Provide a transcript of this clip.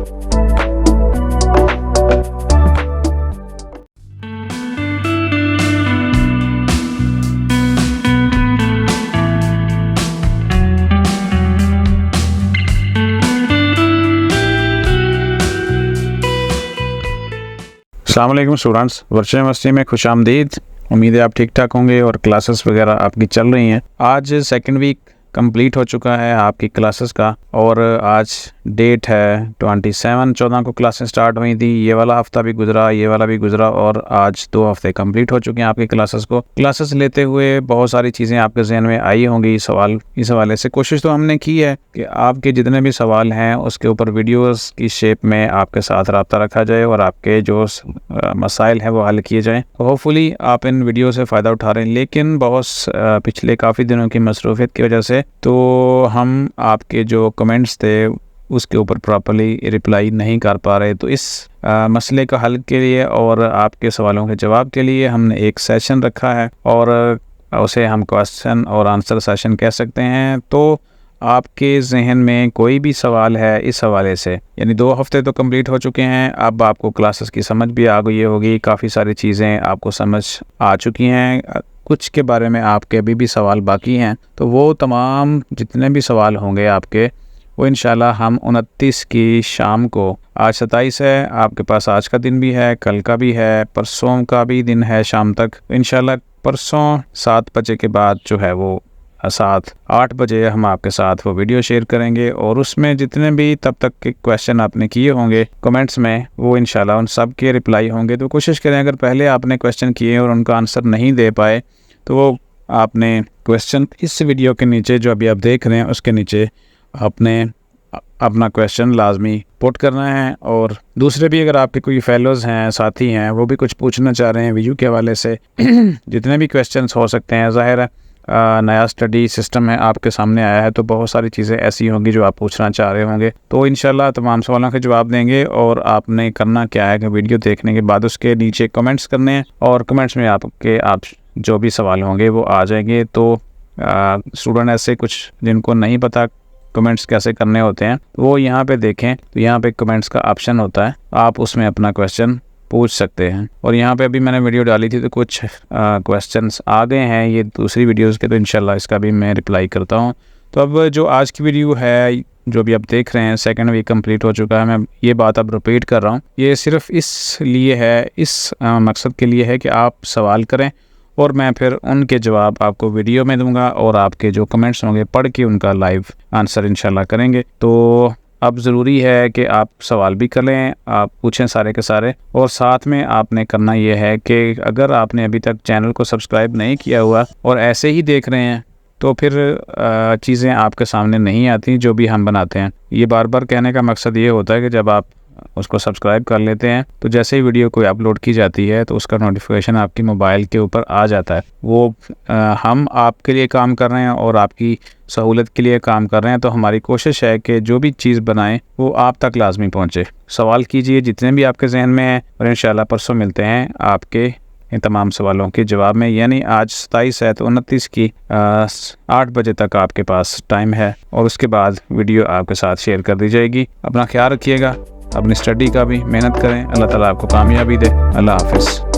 अस्सलाम वालेकुम students, virtual university में खुशामदीद। उम्मीद है आप ठीक ठाक होंगे और क्लासेस वगैरह आपकी चल रही हैं। आज सेकंड वीक कंप्लीट हो चुका है आपकी क्लासेस का और आज डेट है 14 को क्लासेस स्टार्ट हुई थी। ये वाला हफ्ता भी गुजरा, ये वाला भी गुजरा और आज 2 हफ्ते कंप्लीट हो चुके हैं आपकी क्लासेस को। क्लासेस लेते हुए बहुत सारी चीज़ें आपके जहन में आई होंगी सवाल। इस हवाले से कोशिश तो हमने की है कि आपके जितने भी सवाल हैं उसके ऊपर वीडियोस की शेप में आपके साथ रब्ता रखा जाए और आपके जो मसाइल हैं वो हल किए जाएँ। होपफुली आप इन वीडियो से फ़ायदा उठा रहे हैं, लेकिन बहुत पिछले काफ़ी दिनों की मसरूफियत की वजह से तो हम आपके जो कमेंट्स थे उसके ऊपर प्रॉपर्ली रिप्लाई नहीं कर पा रहे। तो इस मसले का हल के लिए और आपके सवालों के जवाब के लिए हमने एक सेशन रखा है और उसे हम क्वेश्चन और आंसर सेशन कह सकते हैं। तो आपके जहन में कोई भी सवाल है इस हवाले से, यानी 2 हफ्ते तो कंप्लीट हो चुके हैं, अब आपको क्लासेस की समझ भी आ गई होगी, काफ़ी सारी चीज़ें आपको समझ आ चुकी हैं। कुछ के बारे में आपके अभी भी सवाल बाकी हैं, तो वो तमाम जितने भी सवाल होंगे आपके वो इंशाल्लाह हम 29 की शाम को, आज 27 है, आपके पास आज का दिन भी है, कल का भी है, परसों का भी दिन है शाम तक। इंशाल्लाह परसों 7 बजे के बाद जो है वो 7-8 बजे हम आपके साथ वो वीडियो शेयर करेंगे और उसमें जितने भी तब तक के क्वेश्चन आपने किए होंगे कमेंट्स में वो इंशाल्लाह उन सब के रिप्लाई होंगे। तो कोशिश करें, अगर पहले आपने क्वेश्चन किए और उनका आंसर नहीं दे पाए तो वो आपने क्वेश्चन इस वीडियो के नीचे जो अभी आप देख रहे हैं उसके नीचे आपने अपना क्वेश्चन लाजमी पुट करना है। और दूसरे भी अगर आपके कोई फेलोज़ हैं, साथी हैं, वो भी कुछ पूछना चाह रहे हैं वीडियो के हवाले से जितने भी क्वेश्चंस हो सकते हैं। ज़ाहिर है नया स्टडी सिस्टम है आपके सामने आया है तो बहुत सारी चीज़ें ऐसी होंगी जो आप पूछना चाह रहे होंगे, तो इंशाल्लाह तमाम सवालों के जवाब देंगे। और आपने करना क्या है कि वीडियो देखने के बाद उसके नीचे कमेंट्स करने हैं और कमेंट्स में आप जो भी सवाल होंगे वो आ जाएंगे। तो स्टूडेंट ऐसे कुछ जिनको नहीं पता कमेंट्स कैसे करने होते हैं वो यहाँ पे देखें, तो यहाँ पे कमेंट्स का ऑप्शन होता है, आप उसमें अपना क्वेश्चन पूछ सकते हैं। और यहाँ पे अभी मैंने वीडियो डाली थी तो कुछ क्वेश्चंस आ गए हैं ये दूसरी वीडियोस के, तो इंशाल्लाह इसका भी मैं रिप्लाई करता हूँ। तो अब जो आज की वीडियो है जो भी आप देख रहे हैं, सेकंड वीक कंप्लीट हो चुका है, मैं ये बात अब रिपीट कर रहा हूँ, ये सिर्फ इसलिए है, इस मकसद के लिए है कि आप सवाल करें और मैं फिर उनके जवाब आपको वीडियो में दूंगा और आपके जो कमेंट्स होंगे पढ़ के उनका लाइव आंसर इंशाल्लाह करेंगे। तो अब ज़रूरी है कि आप सवाल भी कर लें, आप पूछें सारे के सारे, और साथ में आपने करना ये है कि अगर आपने अभी तक चैनल को सब्सक्राइब नहीं किया हुआ और ऐसे ही देख रहे हैं तो फिर चीज़ें आपके सामने नहीं आती जो भी हम बनाते हैं। ये बार बार कहने का मकसद ये होता है कि जब आप उसको सब्सक्राइब कर लेते हैं तो जैसे ही वीडियो कोई अपलोड की जाती है तो उसका नोटिफिकेशन आपकी मोबाइल के ऊपर आ जाता है। वो हम आपके लिए काम कर रहे हैं और आपकी सहूलत के लिए काम कर रहे हैं, तो हमारी कोशिश है कि जो भी चीज़ बनाएं वो आप तक लाजमी पहुंचे। सवाल कीजिए जितने भी आपके जहन में हैं और इंशाल्लाह परसों मिलते हैं आपके इन तमाम सवालों के जवाब में। यानी आज 27 है तो 29 की 8 बजे तक आपके पास टाइम है और उसके बाद वीडियो आपके साथ शेयर कर दी जाएगी। अपना ख्याल रखिएगा, अपनी स्टडी का भी मेहनत करें, अल्लाह ताला आपको कामयाबी दे। अल्लाह हाफिज़।